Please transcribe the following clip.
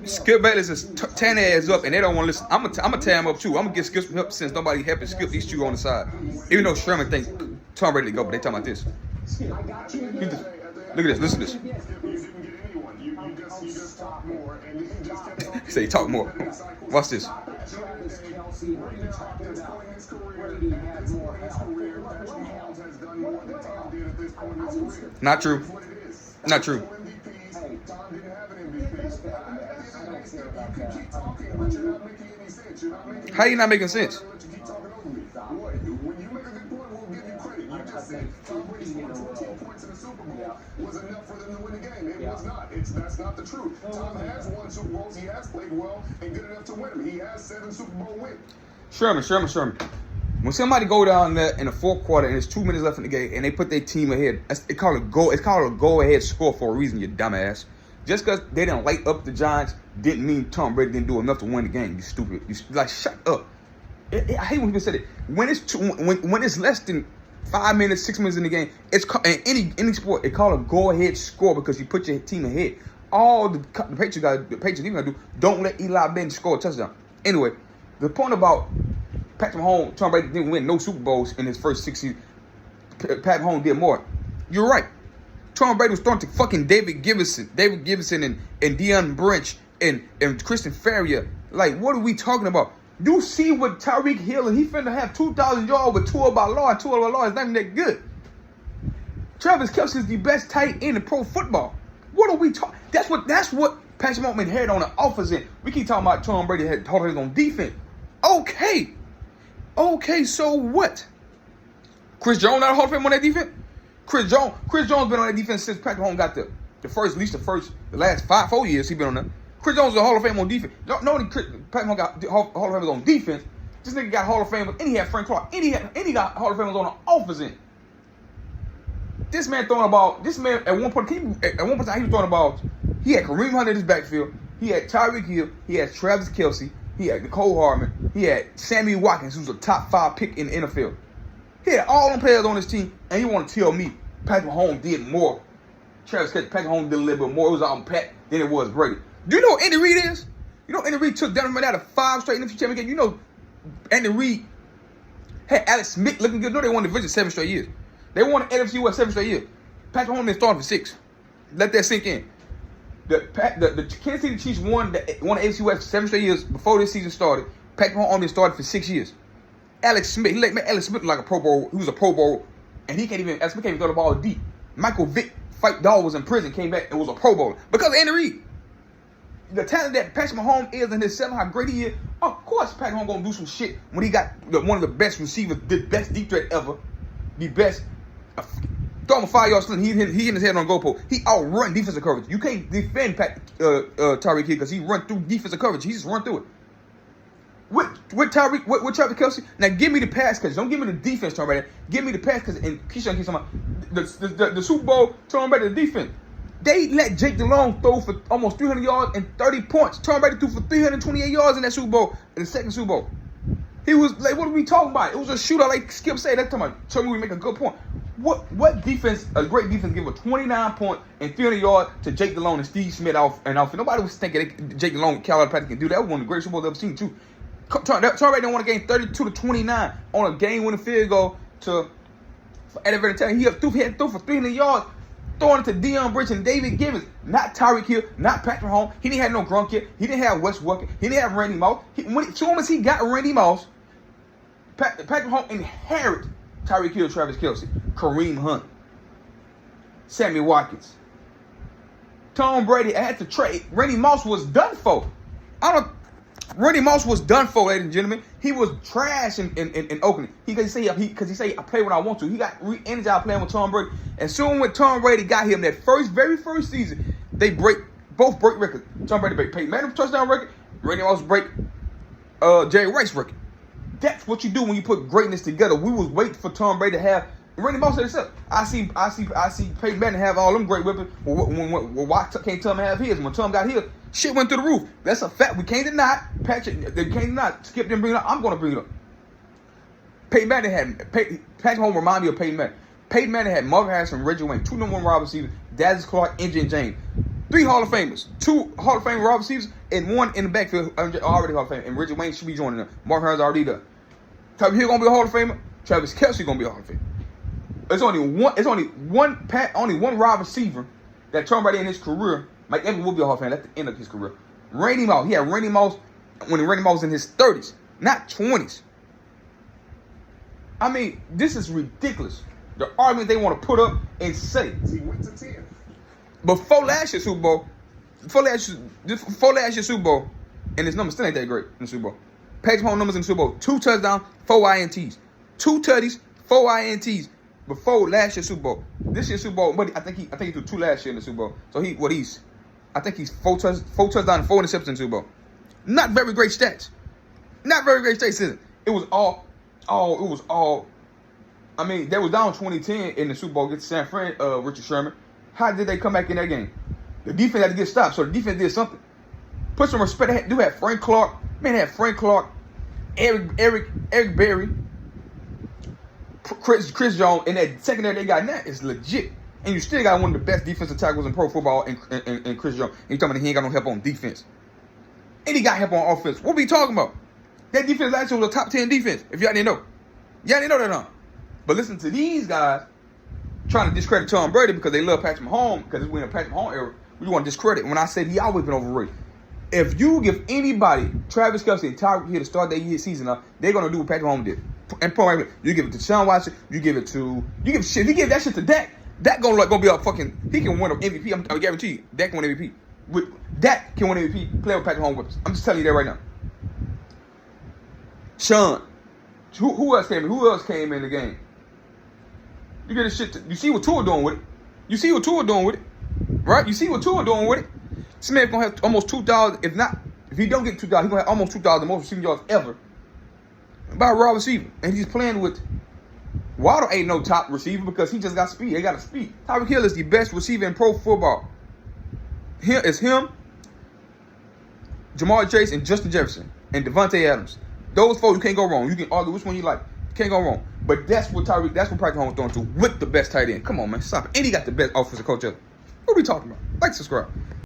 Skip Bayless is tearing their ass up, and they don't want to listen. I'm gonna tear him up too. I'm gonna get Skip some help since nobody helping Skip these two on the side. Even though Sherman think Tom ready to go, but they talking about this. Look at this. Listen to this. He said he talk more. Watch this. Not true. Not true. How you not making sense? Was enough for them to win the game. It was not. That's not the truth. Tom has won Super Bowls. He has played well and good enough to win them. He has 7 Super Bowl wins. Sherman. When somebody go down there in the fourth quarter and there's 2 minutes left in the game and they put their team ahead, it's called a go-ahead score for a reason, you dumbass. Just because they didn't light up the Giants didn't mean Tom Brady didn't do enough to win the game. You stupid. Shut up. I hate when people say it. When it's less than 5 minutes, 6 minutes in the game, it's in any sport, it's called a go-ahead score because you put your team ahead. All the Patriots even gotta do, don't let Eli Manning score a touchdown. Anyway, the point about Patrick Mahomes, Tom Brady didn't win no Super Bowls in his first 6 seasons. Pat Mahomes did more. You're right. Tom Brady was throwing to fucking David Gibson and Deion Branch and Christian Ferrier. Like, what are we talking about? You see what Tyreek Hill and he finna have 2,000 yards with Tua Balaw, and Tua Balaw is not even that good. Travis Kelce is the best tight end in pro football. What are we talking? That's what Patrick Mahomes had on the offense end. We keep talking about Tom Brady had Hall of Fame on defense. Okay, so what? Chris Jones not a Hall of Fame on that defense? Chris Jones been on that defense since Patrick Mahomes got the last 4 years he been on there. Chris Jones is a Hall of Fame on defense. Not only Patrick Mahomes got Hall of Famers on defense, this nigga got Hall of Famers, and he had Frank Clark, and he got Hall of Famers on the offense end. This man at one point he was throwing about. He had Kareem Hunt in his backfield. He had Tyreek Hill. He had Travis Kelce. He had Nicole Hardman. He had Sammy Watkins, who's a top 5 pick in the NFL. He had all them players on his team, and you want to tell me Patrick Mahomes did more? Travis Kelce, Patrick Mahomes did a little bit more. It was on Pat than it was Brady. Do you know what Andy Reid is? You know Andy Reid took Denver out of 5 straight NFC championship games. You know Andy Reid had Alex Smith looking good. No, they won the division 7 straight years. They won the NFC West 7 straight years. Patrick Mahomes been starting for 6. Let that sink in. The Kansas City Chiefs won the AFC West 7 straight years before this season started. Patrick Mahomes been started for 6 years. Alex Smith, Alex Smith like a Pro Bowl. He was a Pro Bowl, and Alex Smith can't even throw the ball deep. Michael Vick, Fight Dog, was in prison, came back and was a Pro Bowler because of Andy Reid. The talent that Patrick Mahomes is in his 7, how great he is, of course Patrick Mahomes gonna do some shit when he got one of the best receivers, the best deep threat ever, the best. Throw him a 5-yard sling, he hit his head on the goalpost. He outrun defensive coverage. You can't defend Tyreek Hill because he run through defensive coverage. He just run through it. With Travis Kelce, now give me the pass catch. Don't give me the defense, Tom Brady. Give me the pass catch. And Keshawn keeps talking about the Super Bowl, Tom Brady, the defense. They let Jake DeLong throw for almost 300 yards and 30 points. Tom Brady threw for 328 yards in that Super Bowl, in the second Super Bowl. He was like, what are we talking about? It was a shootout, like Skip said. That's talking about. Tell me we make a good point. What defense, a great defense, give a 29 point and 300 yards to Jake DeLong and Steve Smith off. Nobody was thinking Jake DeLong, Carolina Patrick can do that. That was one of the greatest Super Bowls I've ever seen, too. Tom Brady didn't want a game 32-29 on a game-winning field goal to Eddie Taylor. He had threw for 300 yards, throwing it to Deion Branch and David Givens, not Tyreek Hill, not Patrick Mahomes. He didn't have no Gronk yet. He didn't have Wes Welker. He didn't have Randy Moss. As soon as he got Randy Moss, Patrick Mahomes inherited Tyreek Hill, Travis Kelce, Kareem Hunt, Sammy Watkins. Tom Brady had to trade. Randy Moss was done for. Randy Moss was done for, ladies and gentlemen. He was trash in Oakland. Because he say I play when I want to. He got re-energized playing with Tom Brady. And soon when Tom Brady got him that very first season, they both break records. Tom Brady break Peyton Manning touchdown record. Randy Moss break Jerry Rice record. That's what you do when you put greatness together. We was waiting for Tom Brady to have. Randy Moss said himself. I see Peyton Manning have all them great weapons. Why can't Tom have his? When Tom got his, shit went through the roof. That's a fact. We can't deny. Patrick, they can't deny. Skip didn't bring it up. I'm going to bring it up. Peyton Manning Patrick Mahomes remind me of Peyton Manning. Peyton Manning had Marvin Harrison, Reggie Wayne, 2 number 1 wide receivers, Darius Clark, and James. 3 Hall of Famers, 2 Hall of Fame wide receivers, and 1 in the backfield already Hall of Fame. And Richard Wayne should be joining them. Mark Hearns already there. Tyreek Hill gonna be a Hall of Famer. Travis Kelce gonna be a Hall of Famer. It's only one wide receiver that Tom Brady in his career, Mike Evans will be a Hall of Famer at the end of his career. Randy Moss. He had Randy Moss when Randy Moss was in his 30s, not 20s. I mean, this is ridiculous. The argument they want to put up and say. He went to 10. Before last year's Super Bowl, and his numbers still ain't that great in the Super Bowl. Patrick Mahomes numbers in the Super Bowl: 2 touchdowns, 4 INTs, 2 tutties, 4 INTs. Before last year's Super Bowl, this year's Super Bowl, but I think he threw 2 last year in the Super Bowl. So I think he's 4 touchdowns and 4 interceptions in the Super Bowl. Not very great stats. Not very great stats, is it? It was all. I mean, they was down 2010 in the Super Bowl against San Fran, Richard Sherman. How did they come back in that game? The defense had to get stopped, so the defense did something. Put some respect. They had Frank Clark. Man, they had Frank Clark, Eric Berry, Chris Jones, and that secondary they got now is legit. And you still got one of the best defensive tackles in pro football in Chris Jones. And you talking about he ain't got no help on defense. And he got help on offense. What we talking about? That defense last year was a top 10 defense, if y'all didn't know. Y'all didn't know that, huh? But listen to these guys trying to discredit Tom Brady because they love Patrick Mahomes, because it's when the Patrick Mahomes era. We want to discredit. When I said he always been overrated. If you give anybody, Travis Kelce and Tyreek Hill to start their season up, they're going to do what Patrick Mahomes did. And you give it to Sean Watson, you give that shit to Dak. Dak gonna be a fucking, he can win an MVP. I guarantee you, Dak can win MVP. Dak can win MVP, play with Patrick Mahomes with us. I'm just telling you that right now. Sean, who else came in? Who else came in the game? You get this shit. You see what Tua doing with it. Right? You see what Tua doing with it. This man gonna have almost 2,000. If he don't get 2,000, he gonna have almost 2,000 most receiving yards ever by a raw receiver. And he's playing with Waddle. Ain't no top receiver because he just got speed. They got a speed. Tyreek Hill is the best receiver in pro football. Here is him, Jamar Chase, and Justin Jefferson, and Devontae Adams. Those four, you can't go wrong. You can argue which one you like. You can't go Wrong. But that's what Patrick Mahomes throwing to with the best tight end. Come on, man. Stop it. And he got the best offensive coach ever. What are we talking about? Like, subscribe.